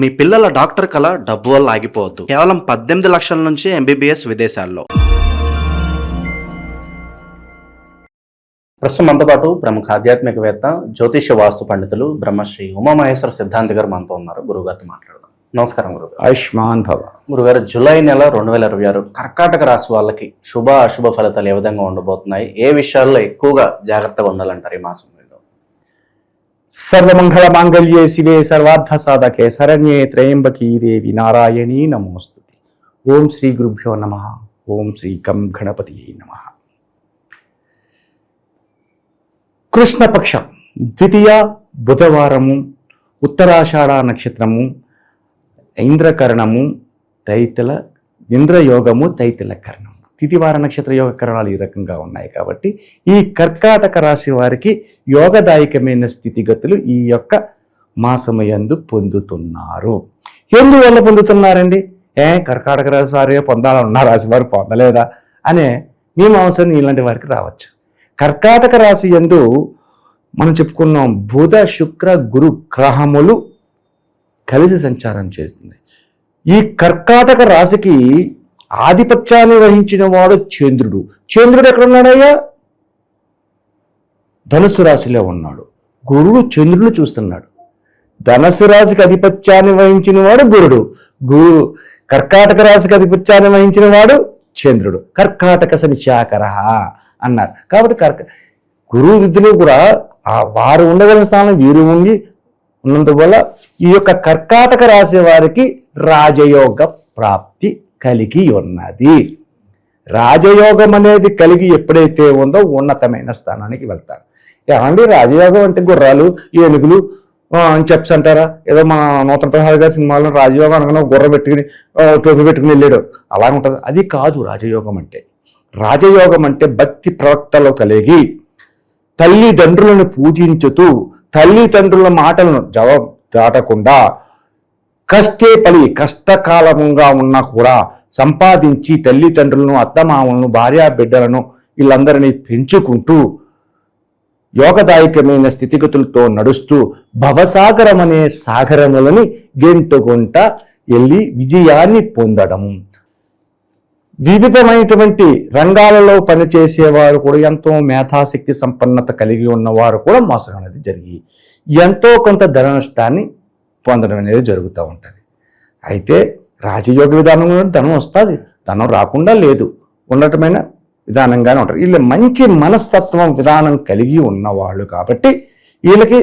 మీ పిల్లల డాక్టర్ కళ డబ్బు వల్ల ఆగిపోవద్దు. కేవలం 18 లక్షల నుంచి MBBS విదేశాల్లో. ప్రస్తుతం మనతో పాటు ప్రముఖ ఆధ్యాత్మికవేత్త, జ్యోతిష వాస్తు పండితులు బ్రహ్మశ్రీ ఉమామహేశ్వర సిద్ధాంతి గారు మనతో ఉన్నారు. గురుగారితో మాట్లాడదాం. నమస్కారం గురుగారు. ఆయుష్మాన్ భవ. గురుగారు, జూలై నెల 2026 కర్కాటక రాశి వాళ్ళకి శుభ అశుభ ఫలితాలు ఏ విధంగా ఉండబోతున్నాయి? ఏ విషయాల్లో ఎక్కువగా జాగ్రత్తగా ఉండాలంటారు ఈ మాసం? సర్వమంగళ మాంగళ్యే శివే సర్వార్థ సాధకే శరణ్యే త్రయంబకీ దేవి నారాయణీ నమోస్తుతి. ఓం శ్రీ గురుభ్యో నమః. ఓం శ్రీ కం గణపతియే నమః. కృష్ణపక్షం ద్వితీయ బుధవారము, ఉత్తరాషాఢ నక్షత్రము, ఇంద్రకరణము, తైతల ఇంద్రయోగము, తైతల కరణము, తిథివార నక్షత్ర యోగ కరణాలు ఈ రకంగా ఉన్నాయి. కాబట్టి ఈ కర్కాటక రాశి వారికి యోగదాయకమైన స్థితిగతులు ఈ యొక్క మాసమయందు పొందుతున్నారు. ఎందువల్ల పొందుతున్నారండి? కర్కాటక రాశి వారే పొందాలన్న రాశి వారు పొందలేదా అనే మీమాంస ఇలాంటి వారికి రావచ్చు. కర్కాటక రాశి యందు మనం చెప్పుకున్నాం, బుధ శుక్ర గురు గ్రహములు కలిసి సంచారం చేస్తుంది. ఈ కర్కాటక రాశికి ఆధిపత్యాన్ని వహించిన వాడు చంద్రుడు. చంద్రుడు ఎక్కడున్నాడయ్యా? ధనుసు రాశిలో ఉన్నాడు. గురుడు చంద్రుడు చూస్తున్నాడు. ధనుసు రాశికి ఆధిపత్యాన్ని వహించిన వాడు గురుడు. కర్కాటక రాశికి ఆధిపత్యాన్ని వహించిన వాడు చంద్రుడు. కర్కాటక శనిచాకర అన్నారు. కాబట్టి గురువు విద్యలో కూడా వారు ఉండగలిగిన స్థానం వీరు ఉండి ఉన్నందువల్ల ఈ యొక్క కర్కాటక రాశి వారికి రాజయోగ ప్రాప్తి కలిగి ఉన్నది. రాజయోగం అనేది కలిగి ఎప్పుడైతే ఉందో ఉన్నతమైన స్థానానికి వెళ్తారు. ఏమండి రాజయోగం అంటే గుర్రాలు, ఏనుగులు అని చెప్పి అంటారా? ఏదో మన నూతన ప్రసాద్ గారి సినిమాలో రాజయోగం అనగా గుర్ర పెట్టుకుని టోపీ పెట్టుకుని వెళ్ళాడు అలా ఉంటుంది. అది కాదు రాజయోగం అంటే. రాజయోగం అంటే భక్తి ప్రవక్తలో కలిగి తల్లిదండ్రులను పూజించుతూ తల్లిదండ్రుల మాటలను జవాబు దాటకుండా కష్టకాలముగా ఉన్నా కూడా సంపాదించి తల్లిదండ్రులను, అత్తమామలను, భార్యా బిడ్డలను వీళ్ళందరినీ పెంచుకుంటూ యోగదాయకమైన స్థితిగతులతో నడుస్తూ భవసాగరం అనే సాగరములని గెంటుకుంట వెళ్ళి విజయాన్ని పొందడం. వివిధమైనటువంటి రంగాలలో పనిచేసేవారు కూడా, ఎంతో మేధాశక్తి సంపన్నత కలిగి ఉన్నవారు కూడా మోసం అనేది జరిగి ఎంతో కొంత ధన నష్టాన్ని పొందడం అనేది జరుగుతూ ఉంటుంది. అయితే రాజయోగ విధానంలో ధనం వస్తుంది, ధనం రాకుండా లేదు, ఉండటమైన విధానంగానే ఉంటారు. వీళ్ళు మంచి మనస్తత్వం విధానం కలిగి ఉన్నవాళ్ళు కాబట్టి వీళ్ళకి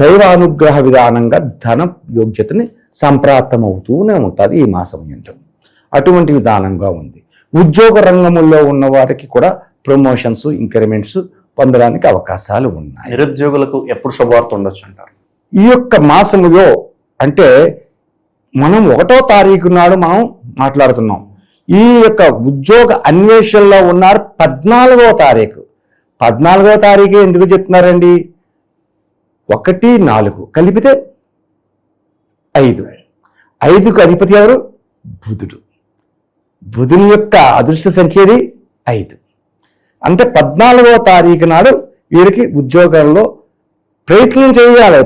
దైవానుగ్రహ విధానంగా ధన యోగ్యతని సంప్రాప్తమవుతూనే ఉంటుంది ఈ మాసం యంత్రం. అటువంటి విధానంగా ఉంది. ఉద్యోగ రంగంలో ఉన్న వారికి కూడా ప్రమోషన్స్, ఇంక్రిమెంట్స్ పొందడానికి అవకాశాలు ఉన్నాయి. నిరుద్యోగులకు ఎప్పుడు శుభవార్త ఉండొచ్చు అంటారు? ఈ యొక్క మాసములో అంటే మనం 1వ తారీఖు నాడు మనం మాట్లాడుతున్నాం. ఈ యొక్క ఉద్యోగ అన్వేషణలో ఉన్నారు 14వ తారీఖు. 14వ తారీఖు ఎందుకు చెప్తున్నారండి? 1, 4 కలిపితే 5. 5కు అధిపతి ఎవరు? బుధుడు. బుధుని యొక్క అదృష్ట సంఖ్యది 5. అంటే 14వ తారీఖు నాడు వీరికి ఉద్యోగాల్లో ప్రయత్నం చేయాలి.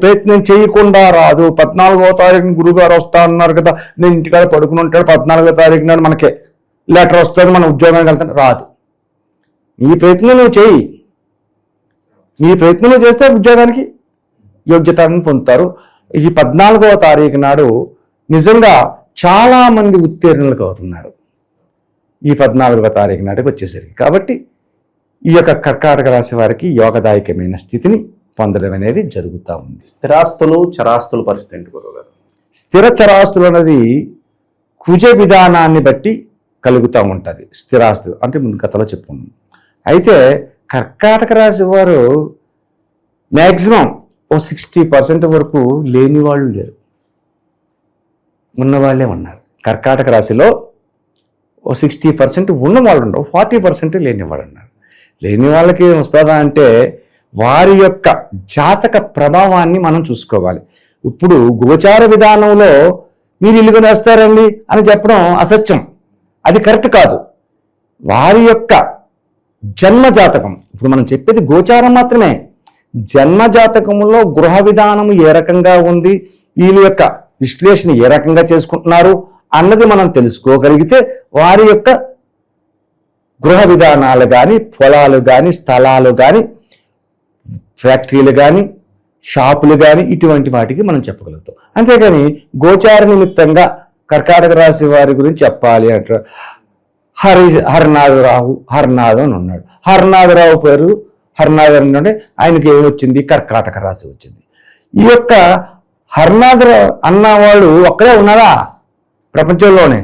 ప్రయత్నం చేయకుండా రాదు. 14వ తారీఖున గురుగారు వస్తా అన్నారు కదా, నేను ఇంటికాడ పడుకుని ఉంటాడు, 14వ తారీఖు నాడు మనకి లెటర్ వస్తుంది, మన ఉద్యోగానికి వెళ్తాను, రాదు. నీ ప్రయత్నం నువ్వు చేయి. నీ ప్రయత్నం నువ్వు చేస్తే ఉద్యోగానికి యోగ్యతను పొందుతారు. ఈ 14వ తారీఖు నాడు నిజంగా చాలా మంది ఉత్తీర్ణులకు అవుతున్నారు ఈ 14వ తారీఖు నాటికి వచ్చేసరికి. కాబట్టి ఈ యొక్క కర్కాటక రాశి వారికి యోగదాయకమైన స్థితిని పొందడం అనేది జరుగుతూ ఉంది. స్థిరాస్తులు, చరాస్తుల పరిస్థితి ఏంటి గురువుగారు? స్థిర చరాస్తులు అనేది కుజ విధానాన్ని బట్టి కలుగుతూ ఉంటుంది. స్థిరాస్తులు అంటే ముందు గతంలో చెప్పుకున్నాం. అయితే కర్కాటక రాశి వారు మ్యాక్సిమం 60% వరకు లేని వాళ్ళు లేరు, ఉన్నవాళ్ళే ఉన్నారు. కర్కాటక రాశిలో 60% ఉన్నవాళ్ళు ఉన్నారు, 40% లేని వాళ్ళు ఉన్నారు. లేని వాళ్ళకి వస్తుందా అంటే వారి యొక్క జాతక ప్రభావాన్ని మనం చూసుకోవాలి. ఇప్పుడు గోచార విధానంలో మీరు ఇల్లు కొనేస్తారండి అని చెప్పడం అసత్యం, అది కరెక్ట్ కాదు. వారి యొక్క జన్మ జాతకం, ఇప్పుడు మనం చెప్పేది గోచారం మాత్రమే. జన్మ జాతకంలో గృహ విధానం ఏ రకంగా ఉంది, వీళ్ళ యొక్క విశ్లేషణ ఏ రకంగా చేసుకుంటున్నారు అన్నది మనం తెలుసుకోగలిగితే వారి యొక్క గృహ విధానాలు కానీ, పొలాలు కానీ, స్థలాలు కానీ, ఫ్యాక్టరీలు కానీ, షాపులు కానీ, ఇటువంటి వాటికి మనం చెప్పగలుగుతాం. అంతేగాని గోచార నిమిత్తంగా కర్కాటక రాశి వారి గురించి చెప్పాలి అంటారు. హరినాథరావు అని ఉన్నాడు. హరినాథరావు పేరు హరినాథరావు అంటే ఆయనకి ఏమి వచ్చింది? కర్కాటక రాశి వచ్చింది. ఈ యొక్క హరినాథరావు అన్నవాళ్ళు ఒక్కడే ఉన్నారా? ప్రపంచంలోనే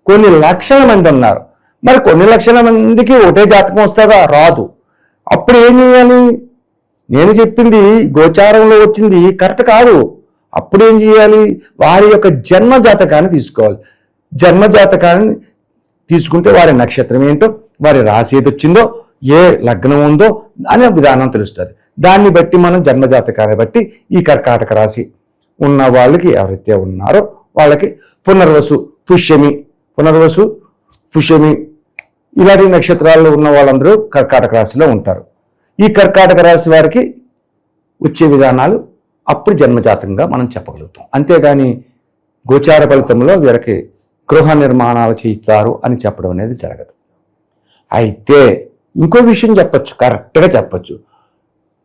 కొన్ని లక్షల మంది ఉన్నారు. మరి కొన్ని లక్షల మందికి ఒకటే జాతకం వస్తుందా? రాదు. అప్పుడు ఏం చేయాలి? నేను చెప్పింది గోచారంలో వచ్చింది కరెక్ట్ కాదు. అప్పుడు ఏం చేయాలి? వారి యొక్క జన్మ జాతకాన్ని తీసుకోవాలి. జన్మ జాతకాన్ని తీసుకుంటే వారి నక్షత్రం ఏంటో, వారి రాశి ఏది వచ్చిందో, ఏ లగ్నం ఉందో అనే విధానం తెలుస్తుంది. దాన్ని బట్టి మనం జన్మ జాతకాన్ని బట్టి ఈ కర్కాటక రాశి ఉన్న వాళ్ళకి ఎవరైతే ఉన్నారో వాళ్ళకి పునర్వసు, పుష్యమి ఇలాంటి నక్షత్రాల్లో ఉన్న వాళ్ళందరూ కర్కాటక రాశిలో ఉంటారు. ఈ కర్కాటక రాశి వారికి వచ్చే విధానాలు అప్పుడు జన్మజాతంగా మనం చెప్పగలుగుతాం. అంతేగాని గోచార ఫలితంలో వీరికి గృహ నిర్మాణాలు చేయిస్తారు అని చెప్పడం అనేది జరగదు. అయితే ఇంకో విషయం చెప్పచ్చు, కరెక్ట్గా చెప్పచ్చు.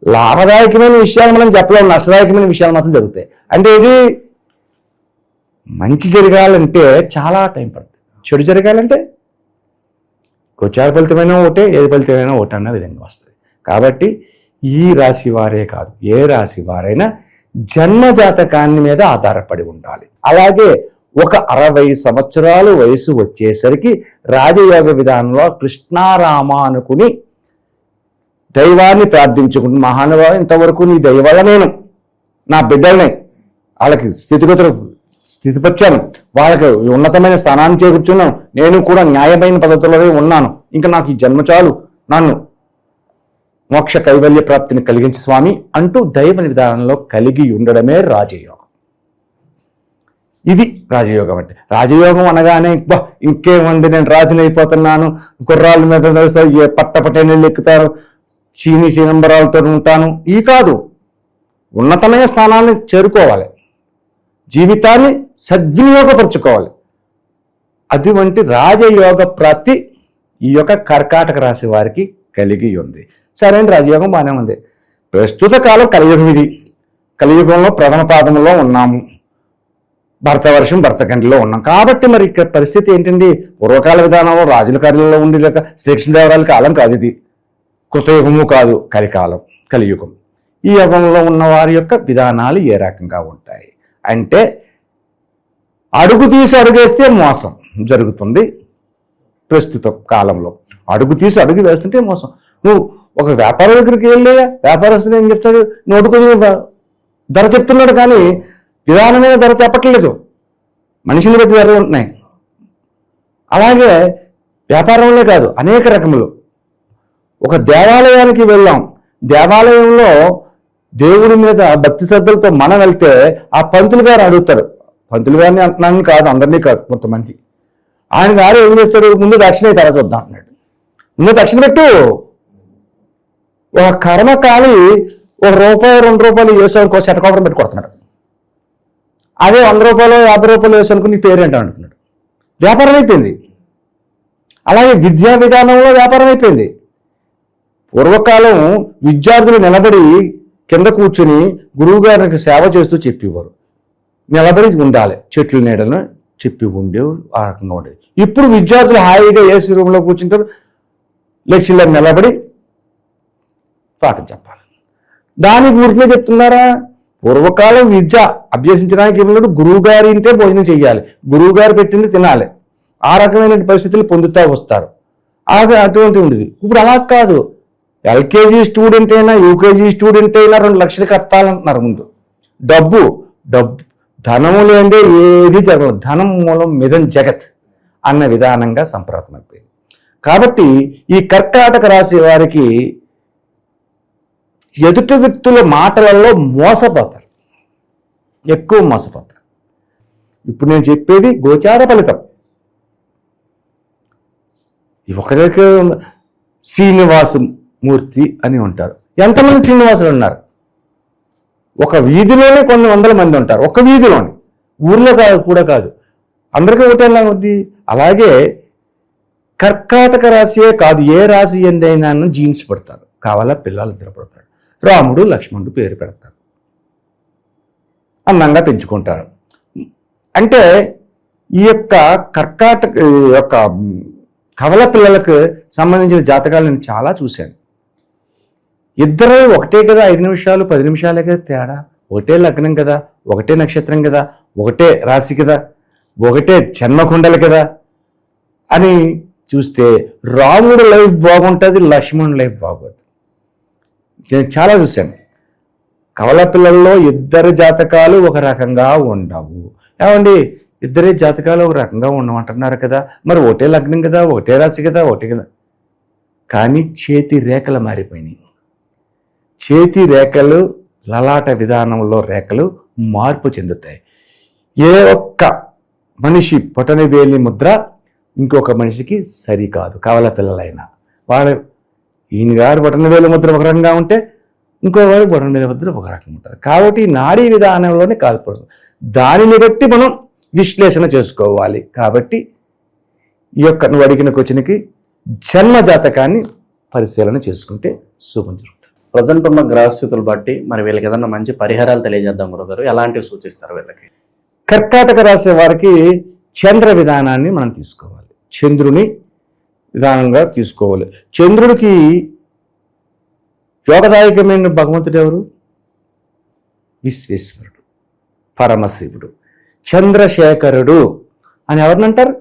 లాభదాయకమైన విషయాలు మనం చెప్పలేము, నష్టదాయకమైన విషయాలు మాత్రం జరుగుతాయి. అంటే ఇది మంచి జరగాలంటే చాలా టైం పడుతుంది, చెడు జరగాలంటే గోచార ఫలితమైన ఒకటే, ఏది ఫలితమైన ఒకటి అన్న విధంగా వస్తుంది. కాబట్టి ఈ రాశి వారే కాదు, ఏ రాశి వారైనా జన్మ జాతకాన్ని మీద ఆధారపడి ఉండాలి. అలాగే ఒక 60 సంవత్సరాలు వయసు వచ్చేసరికి రాజయోగ విధానంలో కృష్ణారామ అనుకుని దైవాన్ని ప్రార్థించుకుంటూ, మహానుభావం ఇంతవరకు నీ దయ వల్ల నేను నా బిడ్డల్ని వాళ్ళకి స్థితిపరిచాను, వాళ్ళకి ఉన్నతమైన స్థానాన్ని చేకూర్చున్నాను, నేను కూడా న్యాయమైన పద్ధతిలోనే ఉన్నాను, ఇంకా నాకు ఈ జన్మ చాలు, నన్ను మోక్ష కైవల్య ప్రాప్తిని కలిగించి స్వామి అంటూ దైవ విధానంలో కలిగి ఉండడమే రాజయోగం. ఇది రాజయోగం అంటే. రాజయోగం అనగానే ఇంకేముంది, నేను రాజుని అయిపోతున్నాను, గుర్రాల మీద పట్టపట్టేళ్ళు ఎక్కుతారు, చీనీ చిదంబరాలతో ఉంటాను, ఈ కాదు. ఉన్నతమైన స్థానాన్ని చేరుకోవాలి, జీవితాన్ని సద్వినియోగపరుచుకోవాలి. అటువంటి రాజయోగ ప్రాప్తి ఈ యొక్క కర్కాటక రాశి వారికి కలిగి ఉంది. సరే అండి, రాజయోగం బాగానే ఉంది. ప్రస్తుత కాలం కలియుగం ఇది. కలియుగంలో ప్రథమ పాదంలో ఉన్నాము, భర్తవర్షం భర్తకండిలో ఉన్నాం. కాబట్టి మరి ఇక్కడ పరిస్థితి ఏంటండి? పూర్వకాల విధానంలో రాజుల కార్యంలో ఉండేలాక శ్రీకృష్ణదేవరాయల కాలం కాదు ఇది, కృతయుగము కాదు, కలికాలం, కలియుగం. ఈ యుగంలో ఉన్న వారి యొక్క విధానాలు ఏ రకంగా ఉంటాయి అంటే, అడుగు తీసి అడుగేస్తే మోసం జరుగుతుంది. ప్రస్తుతం కాలంలో అడుగు తీసి అడుగు వేస్తుంటే మోసం. నువ్వు ఒక వ్యాపార దగ్గరికి వెళ్ళి వ్యాపారస్తుడు ఏం చెప్తాడు? నోటుకు ధర చెప్తున్నాడు కానీ విధానమైన ధర చెప్పట్లేదు. మనిషిని బట్టి ధరలు ఉంటున్నాయి. అలాగే వ్యాపారంలో కాదు, అనేక రకములు. ఒక దేవాలయానికి వెళ్ళాం, దేవాలయంలో దేవుడి మీద భక్తి శ్రద్ధలతో మనం వెళ్తే ఆ పంతులు గారు అడుగుతాడు. పంతులు గారిని అంటున్నాను కాదు, అందరినీ కాదు, కొంతమంది. ఆయన గారు ఏం చేస్తాడు? ముందు దక్షిణ తర్వాత వద్దాం అన్నాడు. ముందు దక్షిణ పెట్టు. ఒక కర్మకాలి ₹1 ₹2 వేసానుకో శతకోపరం పెట్టి కొడుతున్నాడు. అదే ₹100 ₹50 వేసానుకో నీ పేరేంటో అంటున్నాడు. వ్యాపారం అయిపోయింది. అలాగే విద్యా విధానంలో వ్యాపారం అయిపోయింది. పూర్వకాలం విద్యార్థులు నిలబడి కింద కూర్చుని గురువు గారికి సేవ చేస్తూ చెప్పేవారు. నిలబడి ఉండాలి, చెట్ల నీడలను చెప్పి ఉండేవారు, ఆ రకంగా ఉండేది. ఇప్పుడు విద్యార్థులు హాయిగా ఏసీ రూమ్లో కూర్చుంటారు, లెక్చర్లో నిలబడి పాఠం చెప్పాలి. దానికి ఊరికే చెప్తున్నారా? పూర్వకాలం విద్య అభ్యసించడానికి ఏమన్నాడు? గురువు గారి ఇంటే భోజనం చెయ్యాలి, గురువు గారు పెట్టింది తినాలి. ఆ రకమైన పరిస్థితులు పొందుతూ వస్తారు. అటువంటి ఉండేది. ఇప్పుడు అలా కాదు. ఎల్కేజీ స్టూడెంట్ అయినా, యూకేజీ స్టూడెంట్ అయినా 2 లక్షలు కట్టాలంటున్నారు. ముందు డబ్బు ధనము లేదే ఏది జరగదు. ధనం మూలం మిదం జగత్ అన్న విధానంగా సంప్రదాయం అయిపోయింది. కాబట్టి ఈ కర్కాటక రాశి వారికి ఎదుటి వ్యక్తుల మాటలలో మోసపోతారు, ఎక్కువ మోసపోతారు. ఇప్పుడు నేను చెప్పేది గోచార ఫలితం. ఒకరికి శ్రీనివాసమూర్తి అని ఉంటారు. ఎంతమంది శ్రీనివాసులు ఉన్నారు? ఒక వీధిలోనే కొన్ని వందల మంది ఉంటారు, ఒక వీధిలోని, ఊర్లో కూడా కాదు, అందరికీ ఒకటేలా ఉంది. అలాగే కర్కాటక రాశియే కాదు, ఏ రాశి ఎందైనా జీన్స్ పడతారు, కావాలా పిల్లలు నిద్రపడతారు, రాముడు లక్ష్మణుడు పేరు పెడతారు, అందంగా పెంచుకుంటారు. అంటే ఈ యొక్క కర్కాటక యొక్క కవల పిల్లలకు సంబంధించిన జాతకాలు నేను చాలా చూశాను. ఇద్దరు ఒకటే కదా, 5 నిమిషాలు 10 నిమిషాలే కదా తేడా, ఒకటే లగ్నం కదా, ఒకటే నక్షత్రం కదా, ఒకటే రాశి కదా, ఒకటే జన్మకుండలు కదా అని చూస్తే రాముడు లైఫ్ బాగుంటుంది, లక్ష్మణుడు లైఫ్ బాగోదు. నేను చాలా చూశాను. కవల పిల్లల్లో ఇద్దరు జాతకాలు ఒక రకంగా ఉండవు. ఏమండి, ఇద్దరే జాతకాలు ఒక రకంగా ఉండమంటున్నారు కదా, మరి ఒకటే లగ్నం కదా, ఒకటే రాశి కదా, ఒకటే కదా. కానీ చేతి రేఖలు మారిపోయినాయి. చేతి రేఖలు, లలాట విధానంలో రేఖలు మార్పు చెందుతాయి. ఏ ఒక్క మనిషి పొటని వేలి ముద్ర ఇంకొక మనిషికి సరికాదు. కవల పిల్లలైనా వాళ్ళు, ఈయన గారు బొటన వేలు ముద్ర ఒక రకంగా ఉంటే ఇంకోవారు బొటన వేలు ముద్ర ఒక రకంగా ఉంటారు. కాబట్టి నాడీ విధానంలోనే కాల్పడదు, దానిని బట్టి మనం విశ్లేషణ చేసుకోవాలి. కాబట్టి ఈ యొక్క నువ్వు అడిగిన క్వశ్చన్కి జన్మ జాతకాన్ని పరిశీలన చేసుకుంటే శుభం జరుగుతుంది. ప్రజెంట్ ఉన్న గ్రహస్థితులు బట్టి మరి వీళ్ళకి ఏదన్నా మంచి పరిహారాలు తెలియజేద్దాం గురుగారు, ఎలాంటివి సూచిస్తారు వీళ్ళకి? కర్కాటక రాశి వారికి చంద్ర విధానాన్ని మనం తీసుకోవాలి, చంద్రుని విధానంగా తీసుకోవాలి. చంద్రుడికి యోగదాయకమైన భగవంతుడు ఎవరు? విశ్వేశ్వరుడు, పరమశివుడు, చంద్రశేఖరుడు అని ఎవరినంటారు?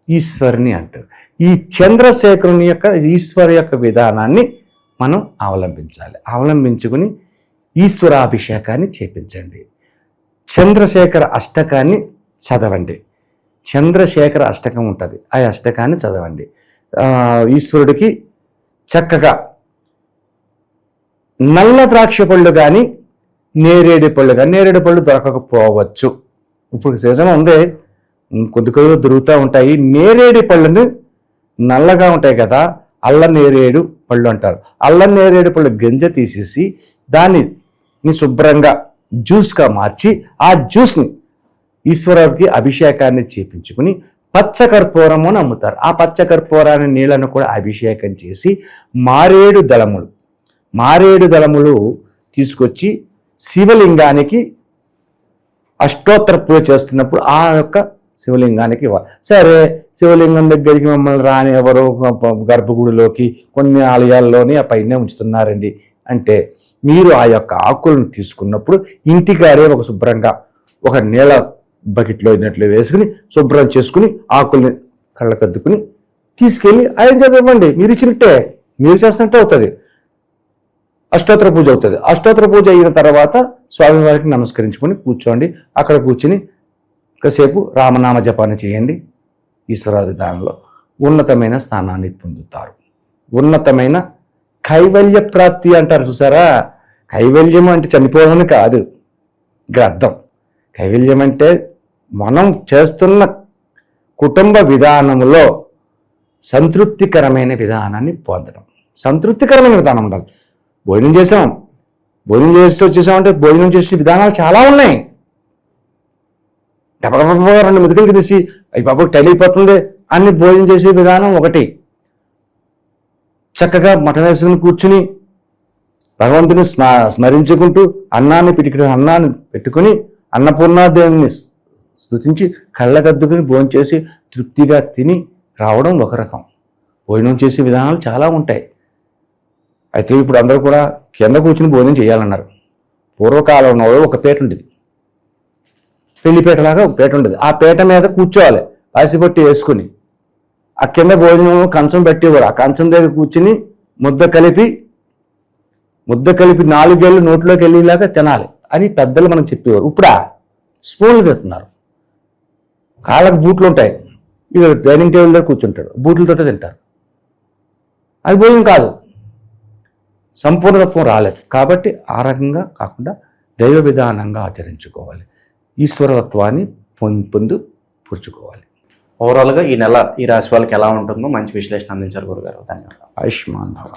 ఈశ్వరుని అంటారు. ఈ చంద్రశేఖరుని యొక్క ఈశ్వరు యొక్క విధానాన్ని మనం అవలంబించాలి. అవలంబించుకుని ఈశ్వరాభిషేకాన్ని చేపించండి. చంద్రశేఖర అష్టకాన్ని చదవండి. చంద్రశేఖర అష్టకం ఉంటుంది, ఆ అష్టకాన్ని చదవండి. ఈశ్వరుడికి చక్కగా నల్ల ద్రాక్ష పళ్ళు కానీ నేరేడు పళ్ళు కానీ, నేరేడు పళ్ళు దొరకకపోవచ్చు, ఇప్పుడు సీజన్ ఉంది, కొద్ది కొద్దిగా దొరుకుతూ ఉంటాయి. నేరేడు పళ్ళుని నల్లగా ఉంటాయి కదా, అల్ల నేరేడు పళ్ళు అంటారు. అల్లం నేరేడు పళ్ళు గింజ తీసేసి దాన్ని శుభ్రంగా జ్యూస్గా మార్చి ఆ జ్యూస్ని ఈశ్వరుడికి అభిషేకాన్ని చేపించుకుని పచ్చకర్పూరము అని అమ్ముతారు. ఆ పచ్చకర్పూరాన్ని నీళ్లను కూడా అభిషేకం చేసి మారేడు దళములు తీసుకొచ్చి శివలింగానికి అష్టోత్తర పూజ చేస్తున్నప్పుడు ఆ యొక్క శివలింగానికి ఇవ్వాలి. సరే, శివలింగం దగ్గరికి మమ్మల్ని రాని ఎవరు గర్భగుడిలోకి కొన్ని ఆలయాల్లోని ఆ పైనే ఉంచుతున్నారండి అంటే, మీరు ఆ యొక్క ఆకులను తీసుకున్నప్పుడు ఇంటికాడే ఒక శుభ్రంగా ఒక నీళ్ళ బకెట్లో ఇన్నట్లు వేసుకుని శుభ్రం చేసుకుని ఆకుల్ని కళ్ళకద్దుకుని తీసుకెళ్ళి ఆయన చదవండి. మీరు ఇచ్చినట్టే, మీరు చేస్తున్నట్టే అవుతుంది. అష్టోత్తర పూజ అవుతుంది. అష్టోత్తర పూజ అయిన తర్వాత స్వామివారికి నమస్కరించుకొని కూర్చోండి. అక్కడ కూర్చుని కాసేపు రామనామ జపాన్ని చేయండి. ఈశ్వరాధిదానంలో ఉన్నతమైన స్థానాన్ని పొందుతారు. ఉన్నతమైన కైవల్య ప్రాప్తి అంటారు చూసారా. కైవల్యం అంటే చనిపోవడం కాదు, ఇక్కడ అర్థం. కైవల్యం అంటే మనం చేస్తున్న కుటుంబ విధానంలో సంతృప్తికరమైన విధానాన్ని పొందడం. సంతృప్తికరమైన విధానం ఉండాలి. భోజనం చేసి వచ్చేసామంటే భోజనం చేసే విధానాలు చాలా ఉన్నాయి. డబ్బా 2 మెతుకులు తినేసి అవి బాబు టైం అయిపోతుంది అని భోజనం చేసే విధానం ఒకటి. చక్కగా మటన్ వేసుకుని కూర్చుని భగవంతుని స్మరించుకుంటూ అన్నాన్ని పెట్టుకుని అన్నపూర్ణాదేవిని స్తుతించి కళ్ళకద్దుకుని భోజనం చేసి తృప్తిగా తిని రావడం ఒక రకం. భోజనం చేసే విధానాలు చాలా ఉంటాయి. అయితే ఇప్పుడు అందరూ కూడా కింద కూర్చుని భోజనం చేయాలన్నారు. పూర్వకాలంలో ఒక పీట ఉండేది, పెళ్లిపేటలాగా ఒక పీట ఉండేది. ఆ పీట మీద కూర్చోవాలి, పాసిపట్టి వేసుకుని. ఆ కింద భోజనం కంచం పెట్టేవారు. ఆ కంచం దగ్గర కూర్చుని ముద్ద కలిపి 4 ఏళ్ళు నోట్లోకి వెళ్ళేలాగా తినాలి అని పెద్దలు మనకు చెప్పేవారు. ఇప్పుడు స్పూన్లు తింటున్నారు. కాళ్ళకు బూట్లు ఉంటాయి, ఇక డైనింగ్ టేబుల్ దగ్గర కూర్చుంటాడు, బూట్లతోటే తింటారు. అది భోజనం కాదు, సంపూర్ణత్వం రాలేదు. కాబట్టి ఆ రకంగా కాకుండా దైవ విధానంగా ఆచరించుకోవాలి, ఈశ్వరత్వాన్ని పొందుపరుచుకోవాలి. ఓవరాల్గా ఈ నెల ఈ రాశి వాళ్ళకి ఎలా ఉంటుందో మంచి విశ్లేషణ అందించారు గురుగారు. ధన్యవాదాలు. ఆయుష్మాన్ భవ.